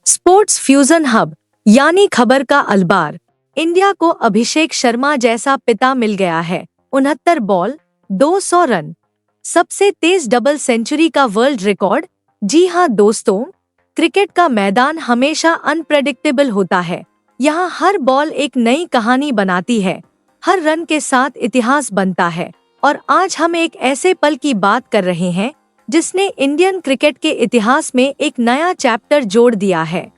Sports fusion hub यानी खबर का अलबार। इंडिया को अभिषेक शर्मा जैसा पिता मिल गया है। 69 बॉल 200 रन, सबसे तेज डबल सेंचुरी का वर्ल्ड रिकॉर्ड। जी हाँ दोस्तों, क्रिकेट का मैदान हमेशा अनप्रेडिक्टेबल होता है। यहाँ हर बॉल एक नई कहानी बनाती है, हर रन के साथ इतिहास बनता है। और आज हम एक ऐसे पल की बात कर रहे हैं जिसने इंडियन क्रिकेट के इतिहास में एक नया चैप्टर जोड़ दिया है।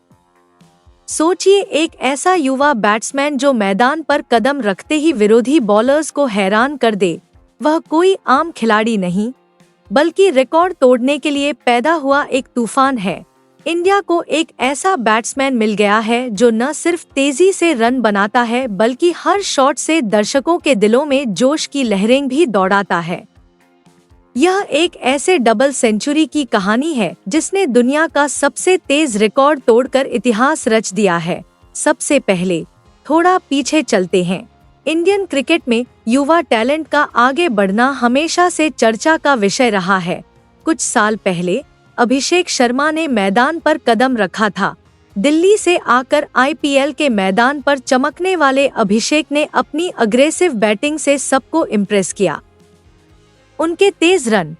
सोचिए, एक ऐसा युवा बैट्समैन जो मैदान पर कदम रखते ही विरोधी बॉलर्स को हैरान कर दे। वह कोई आम खिलाड़ी नहीं, बल्कि रिकॉर्ड तोड़ने के लिए पैदा हुआ एक तूफान है। इंडिया को एक ऐसा बैट्समैन मिल गया है जो न सिर्फ तेजी से रन बनाता है, बल्कि हर शॉट से दर्शकों के दिलों में जोश की लहरें भी दौड़ाता है। यह एक ऐसे डबल सेंचुरी की कहानी है जिसने दुनिया का सबसे तेज रिकॉर्ड तोड़कर इतिहास रच दिया है। सबसे पहले थोड़ा पीछे चलते हैं। इंडियन क्रिकेट में युवा टैलेंट का आगे बढ़ना हमेशा से चर्चा का विषय रहा है। कुछ साल पहले अभिषेक शर्मा ने मैदान पर कदम रखा था। दिल्ली से आकर आईपीएल के मैदान पर चमकने वाले अभिषेक ने अपनी अग्रेसिव बैटिंग से सबको इम्प्रेस किया। उनके तेज रन,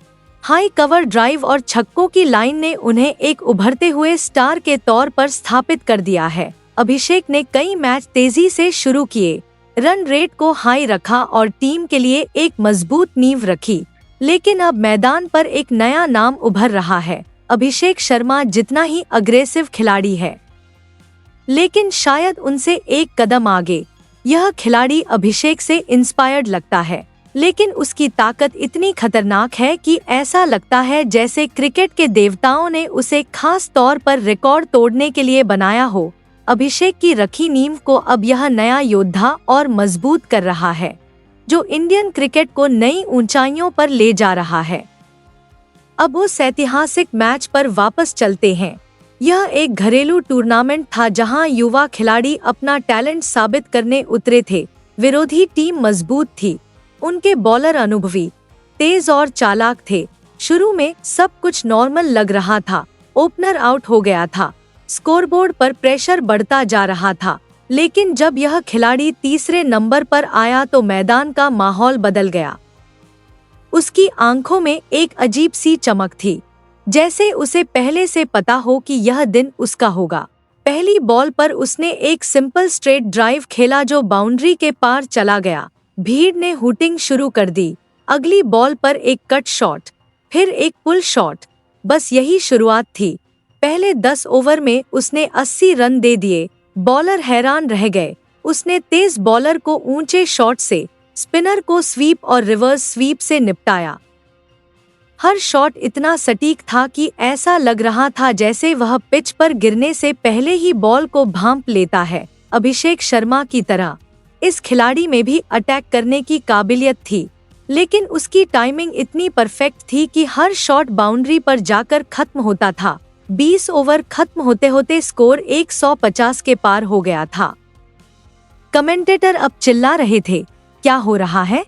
हाई कवर ड्राइव और छक्कों की लाइन ने उन्हें एक उभरते हुए स्टार के तौर पर स्थापित कर दिया है। अभिषेक ने कई मैच तेजी से शुरू किए, रन रेट को हाई रखा और टीम के लिए एक मजबूत नींव रखी। लेकिन अब मैदान पर एक नया नाम उभर रहा है। अभिषेक शर्मा जितना ही अग्रेसिव खिलाड़ी है, लेकिन शायद उनसे एक कदम आगे। यह खिलाड़ी अभिषेक से इंस्पायर्ड लगता है, लेकिन उसकी ताकत इतनी खतरनाक है कि ऐसा लगता है जैसे क्रिकेट के देवताओं ने उसे खास तौर पर रिकॉर्ड तोड़ने के लिए बनाया हो। अभिषेक की रखी नींव को अब यह नया योद्धा और मजबूत कर रहा है, जो इंडियन क्रिकेट को नई ऊंचाइयों पर ले जा रहा है। अब उस ऐतिहासिक मैच पर वापस चलते हैं। यह एक घरेलू टूर्नामेंट था जहां युवा खिलाड़ी अपना टैलेंट साबित करने उतरे थे। विरोधी टीम मजबूत थी, उनके बॉलर अनुभवी, तेज और चालाक थे। शुरू में सब कुछ नॉर्मल लग रहा था। ओपनर आउट हो गया था, स्कोरबोर्ड पर प्रेशर बढ़ता जा रहा था। लेकिन जब यह खिलाड़ी तीसरे नंबर पर आया तो मैदान का माहौल बदल गया। उसकी आंखों में एक अजीब सी चमक थी, जैसे उसे पहले से पता हो कि यह दिन उसका होगा। पहली बॉल पर उसने एक सिंपल स्ट्रेट ड्राइव खेला जो बाउंड्री के पार चला गया। भीड़ ने हूटिंग शुरू कर दी। अगली बॉल पर एक कट शॉट, फिर एक पुल शॉट। बस यही शुरुआत थी। पहले 10 ओवर में उसने 80 रन दे दिए। बॉलर हैरान रह गए। उसने तेज बॉलर को ऊंचे शॉट से, स्पिनर को स्वीप और रिवर्स स्वीप से निपटाया। हर शॉट इतना सटीक था कि ऐसा लग रहा था जैसे वह पिच पर गिरने से पहले ही बॉल को भांप लेता है। अभिषेक शर्मा की तरह इस खिलाड़ी में भी अटैक करने की काबिलियत थी, लेकिन उसकी टाइमिंग इतनी परफेक्ट थी कि हर शॉट बाउंड्री पर जाकर खत्म होता था। 20 ओवर खत्म होते होते स्कोर 150 के पार हो गया था। कमेंटेटर अब चिल्ला रहे थे, क्या हो रहा है?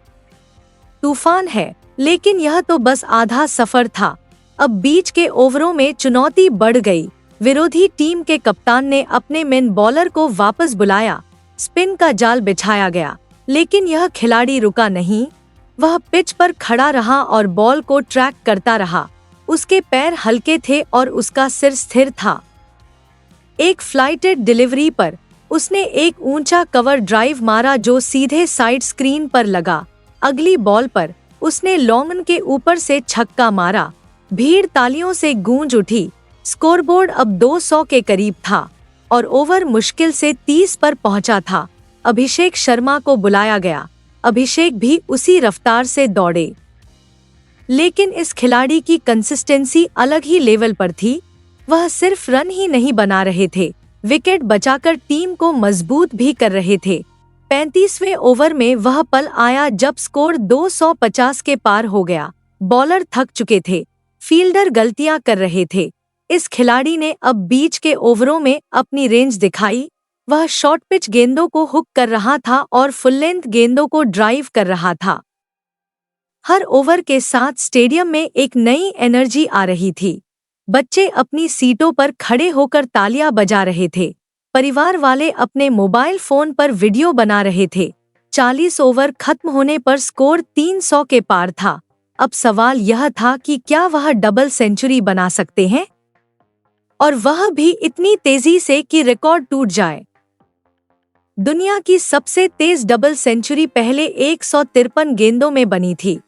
तूफान है। लेकिन यह तो बस आधा सफर था। अब बीच के ओवरों में चुनौती बढ़ गई। विरोधी टीम के कप्तान ने अपने मेन बॉलर को वापस बुलाया। स्पिन का जाल बिछाया गया, लेकिन यह खिलाड़ी रुका नहीं। वह पिच पर खड़ा रहा और बॉल को ट्रैक करता रहा। उसके पैर हल्के थे और उसका सिर स्थिर था। एक फ्लाइटेड डिलीवरी पर उसने एक ऊंचा कवर ड्राइव मारा जो सीधे साइड स्क्रीन पर लगा। अगली बॉल पर उसने लॉन्गन के ऊपर से छक्का मारा। भीड़ तालियों से गूंज उठी। स्कोरबोर्ड अब 200 के करीब था और ओवर मुश्किल से 30 पर पहुंचा था। अभिषेक शर्मा को बुलाया गया। अभिषेक भी उसी रफ्तार से दौड़े, लेकिन इस खिलाड़ी की कंसिस्टेंसी अलग ही लेवल पर थी। वह सिर्फ रन ही नहीं बना रहे थे, विकेट बचाकर टीम को मजबूत भी कर रहे थे। 35वें ओवर में वह पल आया जब स्कोर 250 के पार हो गया। बॉलर थक चुके थे, फील्डर गलतियां कर रहे थे। इस खिलाड़ी ने अब बीच के ओवरों में अपनी रेंज दिखाई। वह शॉर्ट पिच गेंदों को हुक कर रहा था और फुल लेंथ गेंदों को ड्राइव कर रहा था। हर ओवर के साथ स्टेडियम में एक नई एनर्जी आ रही थी। बच्चे अपनी सीटों पर खड़े होकर तालियां बजा रहे थे। परिवार वाले अपने मोबाइल फोन पर वीडियो बना रहे थे। 40 ओवर खत्म होने पर स्कोर 300 के पार था। अब सवाल यह था कि क्या वह डबल सेंचुरी बना सकते हैं, और वह भी इतनी तेजी से कि रिकॉर्ड टूट जाए। दुनिया की सबसे तेज डबल सेंचुरी पहले 153 गेंदों में बनी थी,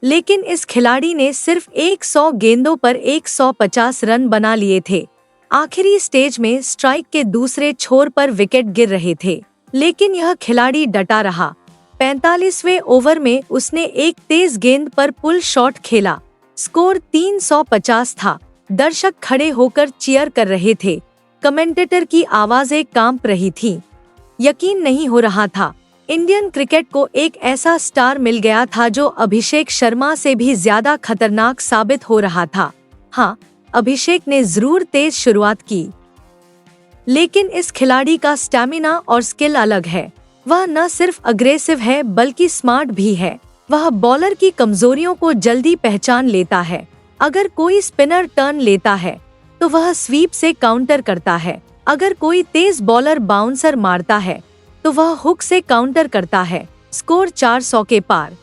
लेकिन इस खिलाड़ी ने सिर्फ 100 गेंदों पर 150 रन बना लिए थे। आखिरी स्टेज में स्ट्राइक के दूसरे छोर पर विकेट गिर रहे थे, लेकिन यह खिलाड़ी डटा रहा। 45वें ओवर में उसने एक तेज गेंद पर पुल शॉट खेला। स्कोर 350 था। दर्शक खड़े होकर चीयर कर रहे थे। कमेंटेटर की आवाजें कांप रही थीं। यकीन नहीं हो रहा था। इंडियन क्रिकेट को एक ऐसा स्टार मिल गया था जो अभिषेक शर्मा से भी ज्यादा खतरनाक साबित हो रहा था। हाँ, अभिषेक ने जरूर तेज शुरुआत की, लेकिन इस खिलाड़ी का स्टैमिना और स्किल अलग है। वह न सिर्फ अग्रेसिव है बल्कि स्मार्ट भी है। वह बॉलर की कमजोरियों को जल्दी पहचान लेता है। अगर कोई स्पिनर टर्न लेता है तो वह स्वीप से काउंटर करता है। अगर कोई तेज बॉलर बाउंसर मारता है तो वह हुक से काउंटर करता है। स्कोर 400 के पार।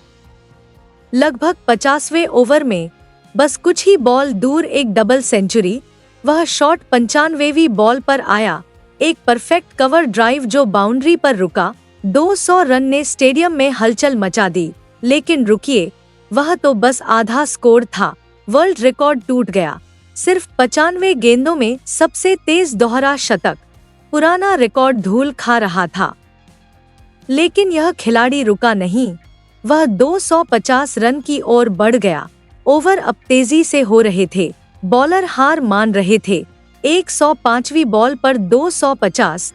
लगभग 50वें ओवर में बस कुछ ही बॉल दूर एक डबल सेंचुरी। वह शॉट 95वीं बॉल पर आया, एक परफेक्ट कवर ड्राइव जो बाउंड्री पर रुका। 200 रन ने स्टेडियम में हलचल मचा दी। लेकिन रुकिए, वह तो बस आधा स्कोर था। वर्ल्ड रिकॉर्ड टूट गया। सिर्फ 95 गेंदों में सबसे तेज दोहरा शतक। पुराना रिकॉर्ड धूल खा रहा था। लेकिन यह खिलाड़ी रुका नहीं। वह 250 रन की ओर बढ़ गया। ओवर अब तेजी से हो रहे थे। बॉलर हार मान रहे थे। 105वीं बॉल पर 250,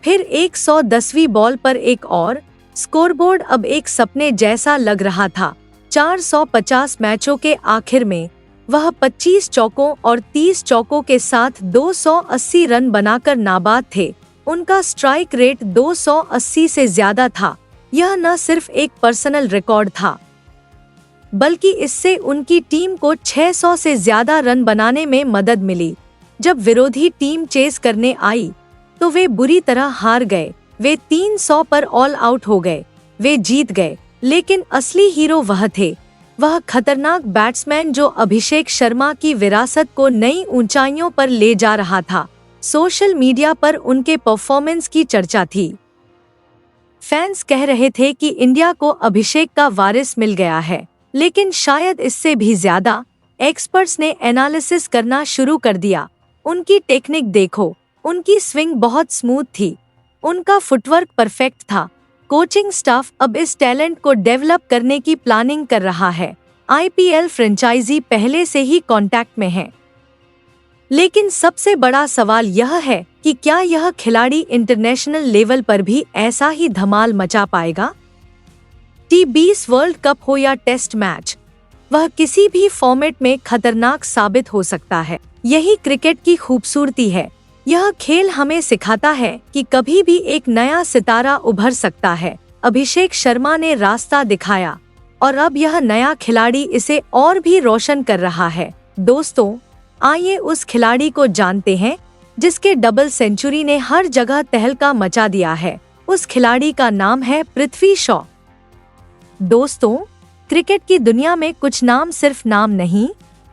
फिर 110वीं बॉल पर एक और। स्कोरबोर्ड अब एक सपने जैसा लग रहा था। 450 मैचों के आखिर में वह 25 चौकों और 30 चौकों के साथ 280 रन बनाकर नाबाद थे। उनका स्ट्राइक रेट 280 से ज्यादा था। यह न सिर्फ एक पर्सनल रिकॉर्ड था, बल्कि इससे उनकी टीम को 600 से ज्यादा रन बनाने में मदद मिली। जब विरोधी टीम चेस करने आई तो वे बुरी तरह हार गए। वे 300 पर ऑल आउट हो गए। वे जीत गए, लेकिन असली हीरो वह थे। वह खतरनाक बैट्समैन जो अभिषेक शर्मा की विरासत को नई ऊंचाइयों पर ले जा रहा था। सोशल मीडिया पर उनके परफॉर्मेंस की चर्चा थी। फैंस कह रहे थे कि इंडिया को अभिषेक का वारिस मिल गया है, लेकिन शायद इससे भी ज्यादा। एक्सपर्ट्स ने एनालिसिस करना शुरू कर दिया। उनकी टेक्निक देखो, उनकी स्विंग बहुत स्मूथ थी, उनका फुटवर्क परफेक्ट था। कोचिंग स्टाफ अब इस टैलेंट को डेवलप करने की प्लानिंग कर रहा है। आईपीएल फ्रेंचाइजी पहले से ही कांटेक्ट में है। लेकिन सबसे बड़ा सवाल यह है कि क्या यह खिलाड़ी इंटरनेशनल लेवल पर भी ऐसा ही धमाल मचा पाएगा? T20 वर्ल्ड कप हो या टेस्ट मैच, वह किसी भी फॉर्मेट में खतरनाक साबित हो सकता है। यही क्रिकेट की खूबसूरती है। यह खेल हमें सिखाता है कि कभी भी एक नया सितारा उभर सकता है। अभिषेक शर्मा ने रास्ता दिखाया और अब यह नया खिलाड़ी इसे और भी रोशन कर रहा है। दोस्तों, आइए उस खिलाड़ी को जानते हैं जिसके डबल सेंचुरी ने हर जगह तहलका मचा दिया है। उस खिलाड़ी का नाम है पृथ्वी शॉ। दोस्तों, क्रिकेट की दुनिया में कुछ नाम सिर्फ नाम नहीं,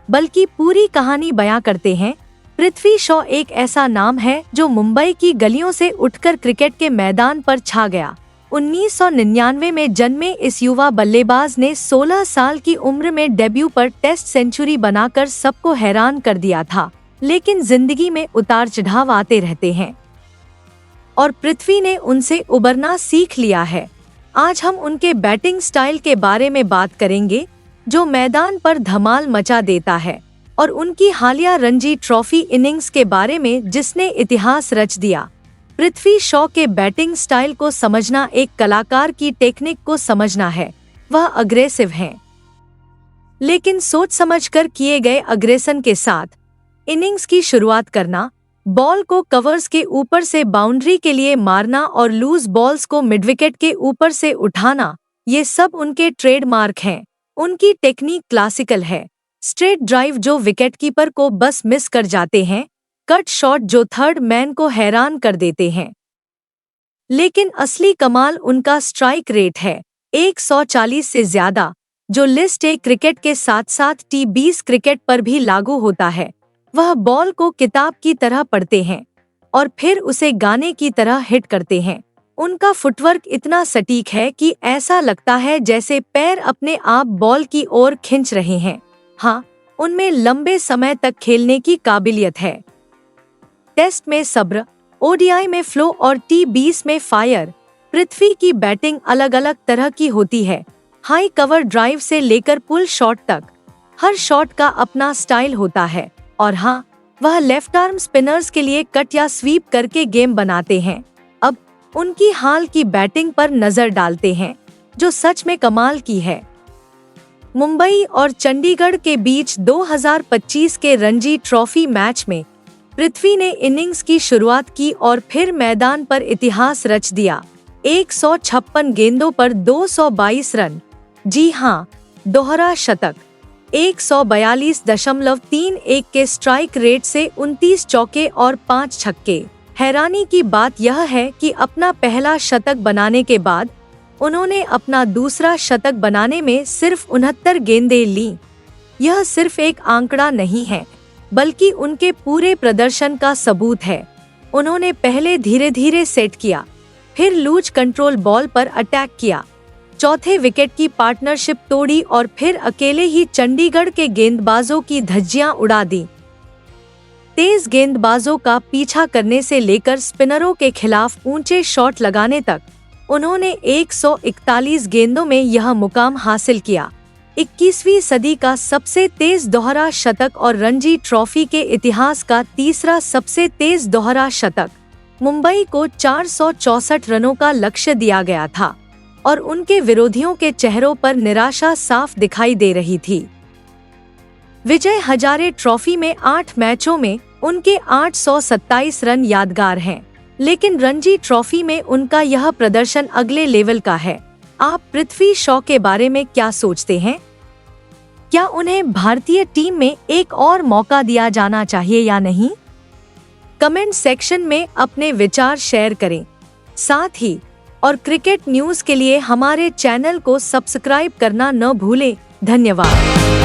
बल्कि पूरी कहानी बयां करते हैं। पृथ्वी शॉ एक ऐसा नाम है जो मुंबई की गलियों से उठकर क्रिकेट के मैदान पर छा गया। 1999 में जन्मे इस युवा बल्लेबाज ने 16 साल की उम्र में डेब्यू पर टेस्ट सेंचुरी बनाकर सबको हैरान कर दिया था। लेकिन जिंदगी में उतार चढ़ाव आते रहते हैं और पृथ्वी ने उनसे उबरना सीख लिया है। आज हम उनके बैटिंग स्टाइल के बारे में बात करेंगे जो मैदान पर धमाल मचा देता है, और उनकी हालिया रणजी ट्रॉफी इनिंग्स के बारे में जिसने इतिहास रच दिया। पृथ्वी शॉ के बैटिंग स्टाइल को समझना एक कलाकार की टेक्निक को समझना है। वह अग्रेसिव हैं, लेकिन सोच समझकर किए गए अग्रेसन के साथ इनिंग्स की शुरुआत करना, बॉल को कवर्स के ऊपर से बाउंड्री के लिए मारना और लूज बॉल्स को मिडविकेट के ऊपर से उठाना, ये सब उनके ट्रेडमार्क हैं। उनकी टेक्निक क्लासिकल है, स्ट्रेट ड्राइव जो विकेटकीपर को बस मिस कर जाते हैं, कट शॉट जो थर्ड मैन को हैरान कर देते हैं। लेकिन असली कमाल उनका स्ट्राइक रेट है, 140 से ज्यादा, जो लिस्ट ए क्रिकेट के साथ साथ T20 क्रिकेट पर भी लागू होता है। वह बॉल को किताब की तरह पढ़ते हैं और फिर उसे गाने की तरह हिट करते हैं। उनका फुटवर्क इतना सटीक है कि ऐसा लगता है जैसे पैर अपने आप बॉल की ओर खींच रहे हैं। हाँ, उनमें लंबे समय तक खेलने की काबिलियत है। टेस्ट में सब्र, ODI में फ्लो और T20 में फायर। पृथ्वी की बैटिंग अलग अलग तरह की होती है, हाई कवर ड्राइव से लेकर पुल शॉट तक। हर शॉट का अपना स्टाइल होता है और हाँ, वह लेफ्ट आर्म स्पिनर्स के लिए कट या स्वीप करके गेम बनाते हैं। अब उनकी हाल की बैटिंग पर नजर डालते हैं, जो सच में कमाल की है। मुंबई और चंडीगढ़ के बीच 2025 के रणजी ट्रॉफी मैच में पृथ्वी ने इनिंग्स की शुरुआत की और फिर मैदान पर इतिहास रच दिया। 156 गेंदों पर 222 रन, जी हाँ, दोहरा शतक। 142.31 के स्ट्राइक रेट से 29 चौके और 5 छक्के। हैरानी की बात यह है कि अपना पहला शतक बनाने के बाद उन्होंने अपना दूसरा शतक बनाने में सिर्फ 69 गेंदें लीं। यह सिर्फ एक आंकड़ा नहीं है, बल्कि उनके पूरे प्रदर्शन का सबूत है। उन्होंने पहले धीरे धीरे सेट किया, फिर लूज कंट्रोल बॉल पर अटैक किया, चौथे विकेट की पार्टनरशिप तोड़ी और फिर अकेले ही चंडीगढ़ के गेंदबाजों की धज्जियां उड़ा दी। तेज गेंदबाजों का पीछा करने से लेकर स्पिनरों के खिलाफ ऊंचे शॉट लगाने तक उन्होंने 141 गेंदों में यह मुकाम हासिल किया। 21वीं सदी का सबसे तेज दोहरा शतक और रणजी ट्रॉफी के इतिहास का तीसरा सबसे तेज दोहरा शतक। मुंबई को 464 रनों का लक्ष्य दिया गया था और उनके विरोधियों के चेहरों पर निराशा साफ दिखाई दे रही थी। विजय हजारे ट्रॉफी में 8 मैचों में उनके 827 रन यादगार हैं, लेकिन रणजी ट्रॉफी में उनका यह प्रदर्शन अगले लेवल का है। आप पृथ्वी शॉ के बारे में क्या सोचते हैं? क्या उन्हें भारतीय टीम में एक और मौका दिया जाना चाहिए या नहीं? कमेंट सेक्शन में अपने विचार शेयर करें। साथ ही और क्रिकेट न्यूज़ के लिए हमारे चैनल को सब्सक्राइब करना न भूलें। धन्यवाद।